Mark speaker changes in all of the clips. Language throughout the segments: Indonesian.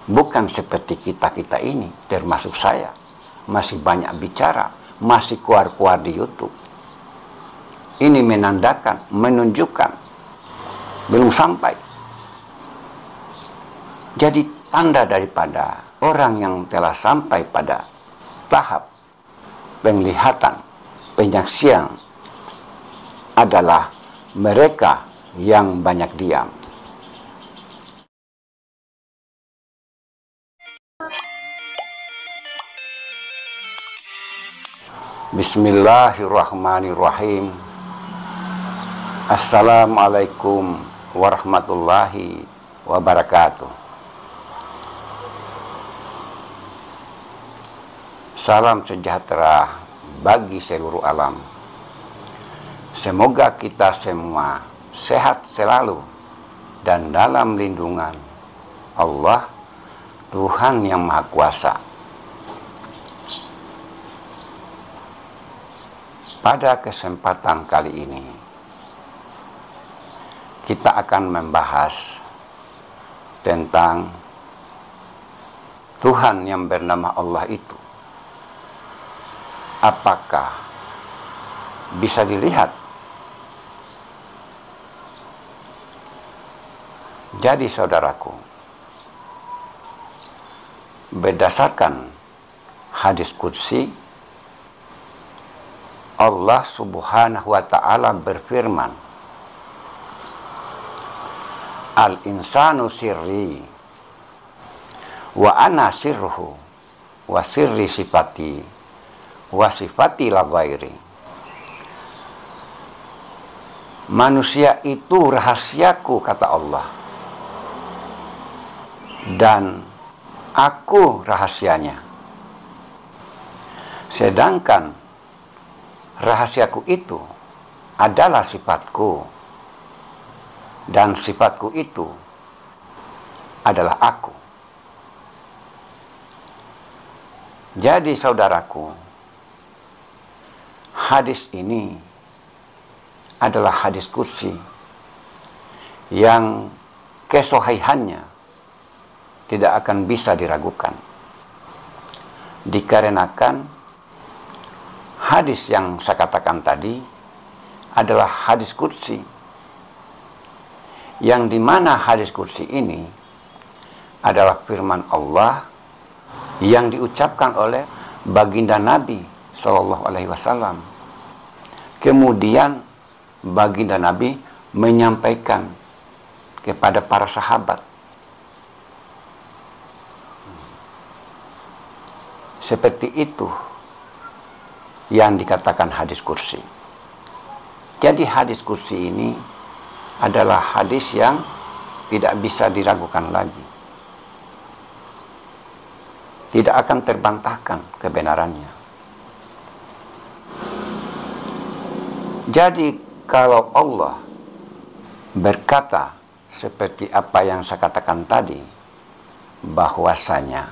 Speaker 1: Bukan seperti kita-kita ini, termasuk saya. Masih banyak bicara, masih keluar-keluar di YouTube. Ini menandakan, menunjukkan, belum sampai. Jadi tanda daripada orang yang telah sampai pada tahap penglihatan, penyaksian adalah mereka yang banyak diam. Bismillahirrahmanirrahim. Assalamualaikum warahmatullahi wabarakatuh. Salam sejahtera bagi seluruh alam. Semoga kita semua sehat selalu dan dalam lindungan Allah, Tuhan yang Maha Kuasa. Pada kesempatan kali ini, kita akan membahas tentang Tuhan yang bernama Allah itu. Apakah bisa dilihat? Jadi saudaraku, berdasarkan hadis qudsi, Allah Subhanahu wa ta'ala berfirman, Al-insanu sirri wa ana sirruhu wa sirri sifati wa sifati la ghairi. Manusia itu rahasiaku, kata Allah, dan aku rahasianya. Sedangkan rahasiaku itu adalah sifatku, dan sifatku itu adalah aku. Jadi saudaraku, hadis ini adalah hadis qudsi yang kesohihannya tidak akan bisa diragukan, dikarenakan hadis yang saya katakan tadi adalah hadis qudsi, yang dimana hadis qudsi ini adalah firman Allah yang diucapkan oleh baginda Nabi Shallallahu Alaihi Wasallam. Kemudian baginda Nabi menyampaikan kepada para sahabat. Seperti itu yang dikatakan hadis qudsi. Jadi hadis qudsi ini adalah hadis yang tidak bisa diragukan lagi. Tidak akan terbantahkan kebenarannya. Jadi kalau Allah berkata seperti apa yang saya katakan tadi, bahwasanya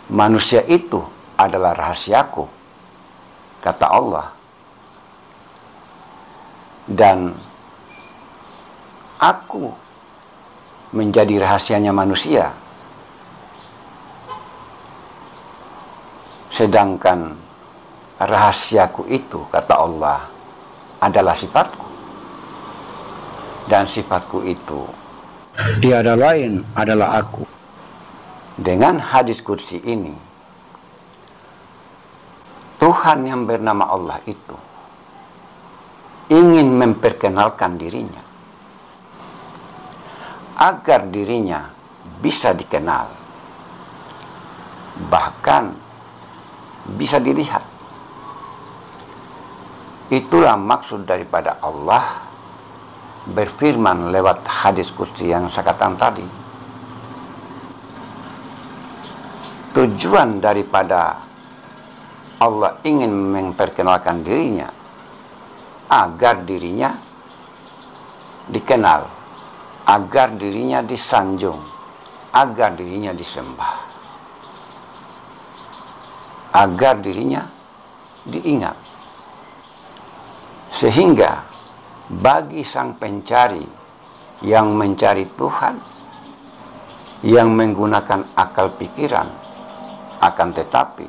Speaker 1: manusia itu adalah rahasiaku, kata Allah, dan aku menjadi rahasianya manusia, sedangkan rahasiaku itu, kata Allah, adalah sifatku, dan sifatku itu tiada lain adalah aku. Dengan hadis qudsi ini, Tuhan yang bernama Allah itu ingin memperkenalkan dirinya agar dirinya bisa dikenal, bahkan bisa dilihat. Itulah maksud daripada Allah berfirman lewat hadis qudsi yang saya katakan tadi. Tujuan daripada Allah ingin memperkenalkan dirinya agar dirinya dikenal, agar dirinya disanjung, agar dirinya disembah, agar dirinya diingat. Sehingga bagi sang pencari yang mencari Tuhan, yang menggunakan akal pikiran, akan tetapi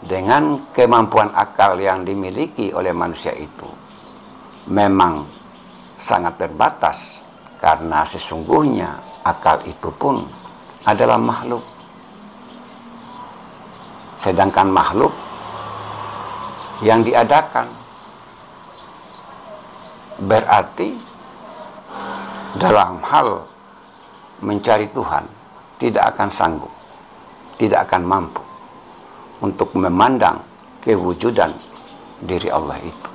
Speaker 1: dengan kemampuan akal yang dimiliki oleh manusia itu memang sangat terbatas, karena sesungguhnya akal itu pun adalah makhluk. Sedangkan makhluk yang diadakan, berarti dalam hal mencari Tuhan tidak akan sanggup, tidak akan mampu untuk memandang kewujudan diri Allah itu.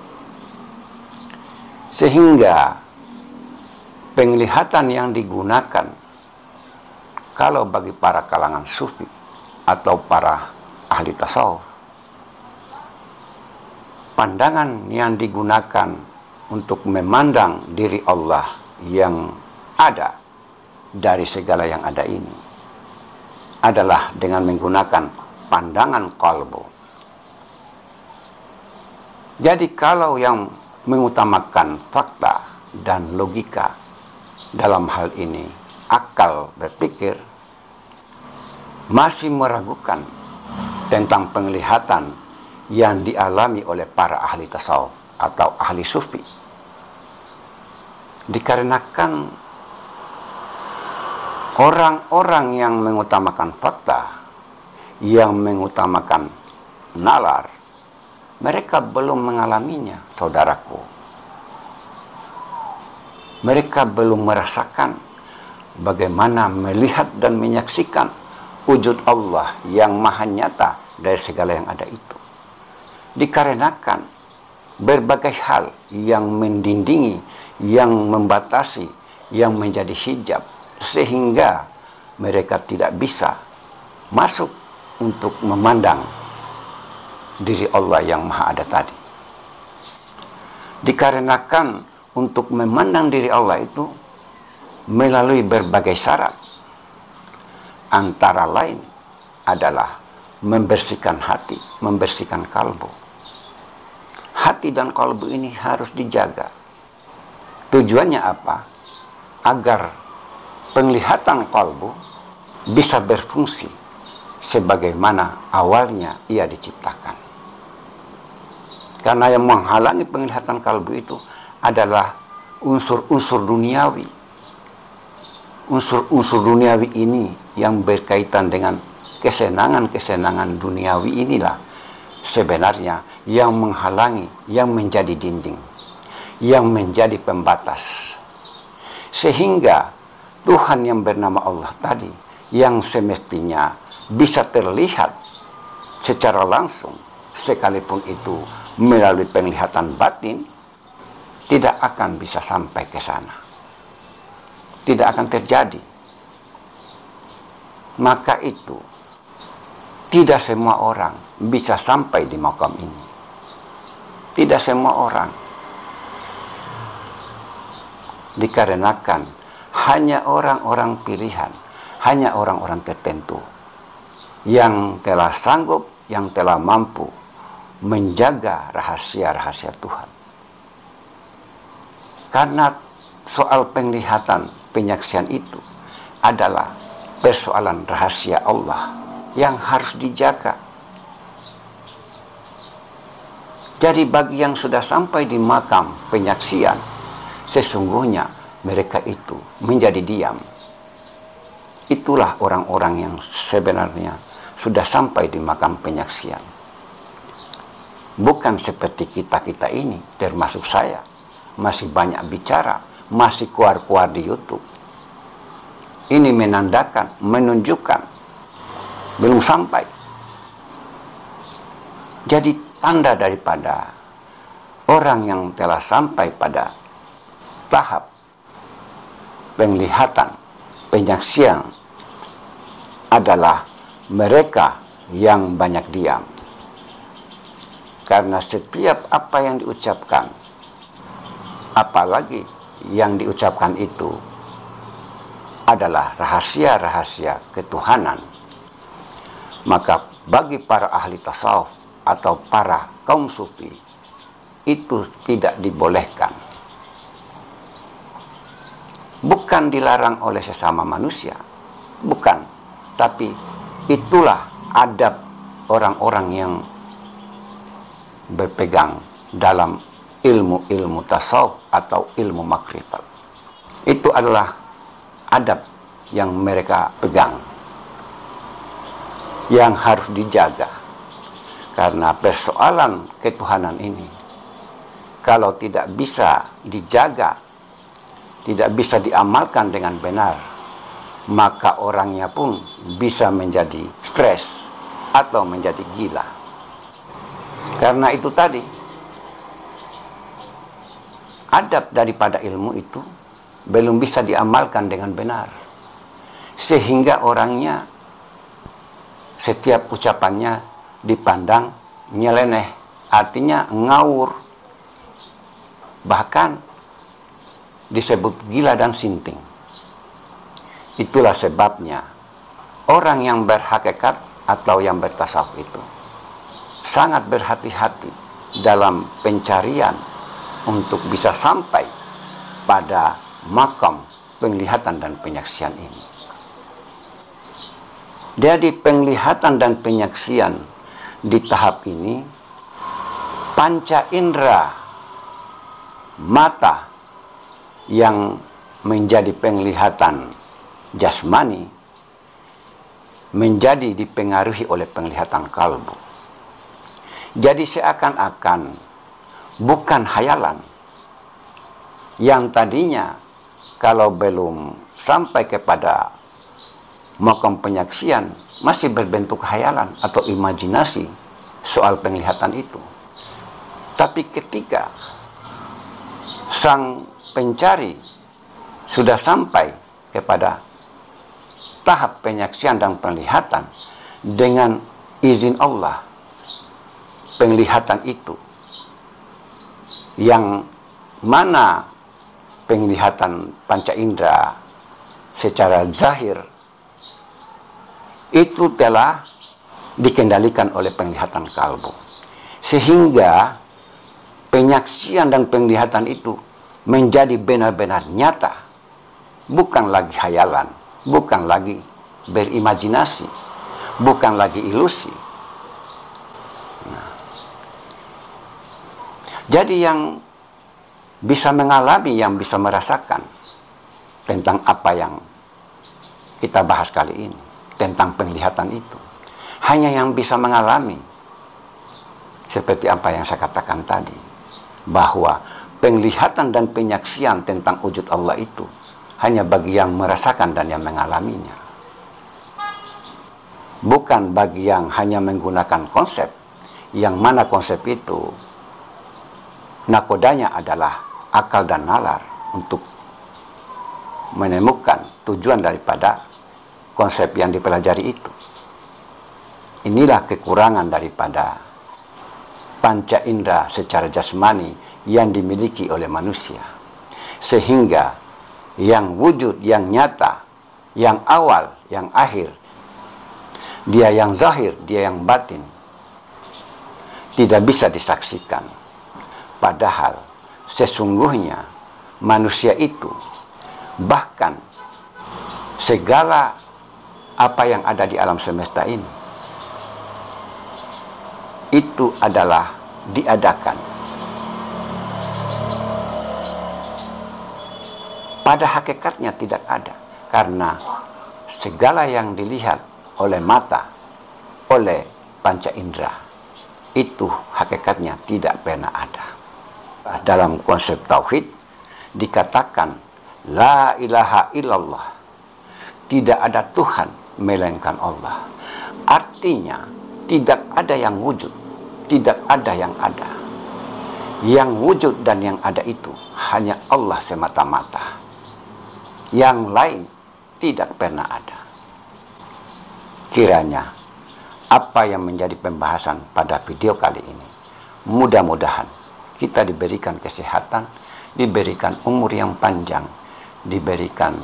Speaker 1: Sehingga penglihatan yang digunakan kalau bagi para kalangan sufi atau para ahli tasawuf, pandangan yang digunakan untuk memandang diri Allah yang ada dari segala yang ada ini adalah dengan menggunakan pandangan qalbu. Jadi kalau yang mengutamakan fakta dan logika dalam hal ini, akal berpikir, masih meragukan tentang penglihatan yang dialami oleh para ahli tasawuf atau ahli sufi, dikarenakan orang-orang yang mengutamakan fakta, yang mengutamakan nalar, mereka belum mengalaminya, saudaraku. Mereka belum merasakan bagaimana melihat dan menyaksikan wujud Allah yang maha nyata dari segala yang ada itu. Dikarenakan berbagai hal yang mendindingi, yang membatasi, yang menjadi hijab, sehingga mereka tidak bisa masuk untuk memandang diri Allah yang maha ada tadi. Dikarenakan untuk memandang diri Allah itu melalui berbagai syarat, antara lain adalah membersihkan hati, membersihkan kalbu. Hati dan kalbu ini harus dijaga. Tujuannya apa? Agar penglihatan kalbu bisa berfungsi sebagaimana awalnya ia diciptakan. Karena yang menghalangi penglihatan kalbu itu adalah unsur-unsur duniawi. Unsur-unsur duniawi ini yang berkaitan dengan kesenangan-kesenangan duniawi inilah sebenarnya yang menghalangi, yang menjadi dinding, yang menjadi pembatas. Sehingga Tuhan yang bernama Allah tadi, yang semestinya bisa terlihat secara langsung, sekalipun itu melalui penglihatan batin, tidak akan bisa sampai ke sana. Tidak akan terjadi. Maka itu, tidak semua orang bisa sampai di makam ini. Tidak semua orang. Dikarenakan hanya orang-orang pilihan, hanya orang-orang tertentu yang telah sanggup, yang telah mampu menjaga rahasia-rahasia Tuhan. Karena soal penglihatan, penyaksian itu adalah persoalan rahasia Allah yang harus dijaga. Jadi bagi yang sudah sampai di makam penyaksian, sesungguhnya mereka itu menjadi diam. Itulah orang-orang yang sebenarnya sudah sampai di makam penyaksian. Bukan seperti kita-kita ini, termasuk saya, masih banyak bicara, masih keluar-keluar di YouTube. Ini menandakan, menunjukkan, belum sampai. Jadi tanda daripada orang yang telah sampai pada tahap penglihatan, penyaksian adalah mereka yang banyak diam. Karena setiap apa yang diucapkan, apalagi yang diucapkan itu adalah rahasia-rahasia ketuhanan, maka bagi para ahli tasawuf atau para kaum sufi itu tidak dibolehkan. Bukan dilarang oleh sesama manusia, Bukan, tapi itulah adab orang-orang yang berpegang dalam ilmu-ilmu tasawuf atau ilmu makrifat. Itu adalah adab yang mereka pegang, yang harus dijaga. Karena persoalan ketuhanan ini, kalau tidak bisa dijaga, tidak bisa diamalkan dengan benar, maka orangnya pun bisa menjadi stres atau menjadi gila. Karena itu tadi, adab daripada ilmu itu belum bisa diamalkan dengan benar, sehingga orangnya setiap ucapannya dipandang nyeleneh, artinya ngawur, bahkan disebut gila dan sinting. Itulah sebabnya orang yang berhakikat atau yang bertasawuf itu sangat berhati-hati dalam pencarian untuk bisa sampai pada makam penglihatan dan penyaksian ini. Jadi penglihatan dan penyaksian di tahap ini, panca indera mata yang menjadi penglihatan jasmani menjadi dipengaruhi oleh penglihatan kalbu. Jadi seakan-akan bukan khayalan yang tadinya kalau belum sampai kepada makam penyaksian masih berbentuk khayalan atau imajinasi soal penglihatan itu. Tapi ketika sang pencari sudah sampai kepada tahap penyaksian dan penglihatan, dengan izin Allah, penglihatan itu yang mana penglihatan panca indera secara zahir itu telah dikendalikan oleh penglihatan kalbu, sehingga penyaksian dan penglihatan itu menjadi benar-benar nyata, bukan lagi khayalan, bukan lagi berimajinasi, bukan lagi ilusi. Jadi yang bisa mengalami, yang bisa merasakan tentang apa yang kita bahas kali ini, tentang penglihatan itu, hanya yang bisa mengalami seperti apa yang saya katakan tadi, bahwa penglihatan dan penyaksian tentang wujud Allah itu hanya bagi yang merasakan dan yang mengalaminya, bukan bagi yang hanya menggunakan konsep, yang mana konsep itu nakodanya adalah akal dan nalar untuk menemukan tujuan daripada konsep yang dipelajari itu. Inilah kekurangan daripada panca indera secara jasmani yang dimiliki oleh manusia, sehingga yang wujud, yang nyata, yang awal, yang akhir, dia yang zahir, dia yang batin, tidak bisa disaksikan. Padahal sesungguhnya manusia itu, bahkan segala apa yang ada di alam semesta ini, itu adalah diadakan pada hakikatnya tidak ada, karena segala yang dilihat oleh mata, oleh panca indera, itu hakikatnya tidak pernah ada. Dalam konsep tauhid dikatakan la ilaha illallah, tidak ada Tuhan melainkan Allah. Artinya tidak ada yang wujud, tidak ada yang ada. Yang wujud dan yang ada itu hanya Allah semata-mata. Yang lain tidak pernah ada. Kiranya apa yang menjadi pembahasan pada video kali ini, mudah-mudahan kita diberikan kesehatan, diberikan umur yang panjang, diberikan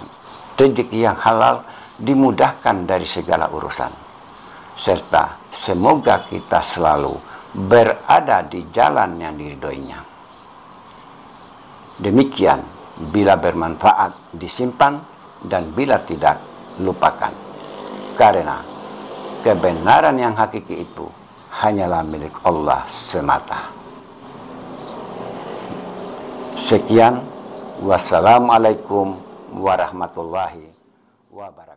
Speaker 1: rezeki yang halal, dimudahkan dari segala urusan, serta semoga kita selalu berada di jalan yang diridhoinya. Demikian, bila bermanfaat disimpan, dan bila tidak lupakan. Karena kebenaran yang hakiki itu hanyalah milik Allah semata. Sekian, wassalamualaikum warahmatullahi wabarakatuh.